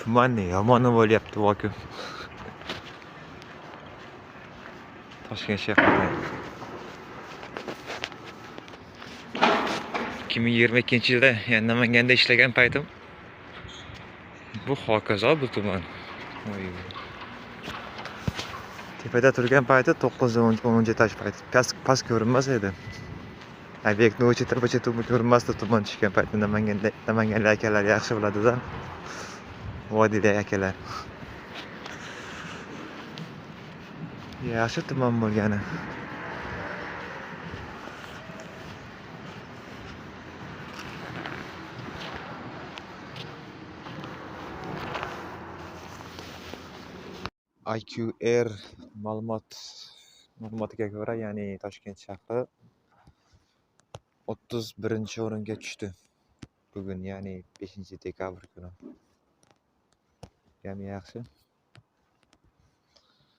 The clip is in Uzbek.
Tumanni yomoni bo'lyapti voku. Toshkent shahrida 2022-yilda yani Namanganda ishlagan paytim bu hokazo bu tuman. Tepada turgan payti 9-10 etaj payti past ko'rinmas edi. Obyektni o'chirib ko'rinmasdi tuman tushgan paytda. Namanganlik akalar yaxshi biladi-da. Vodiylik akalar. Yaxshi tuman bo'lgani. IQR ma'lumotiga ko'ra, ya'ni Toshkent shahri 31-o'ringa tushdi. Bugun, ya'ni 5-dekabr kuni. Ham yaxshi.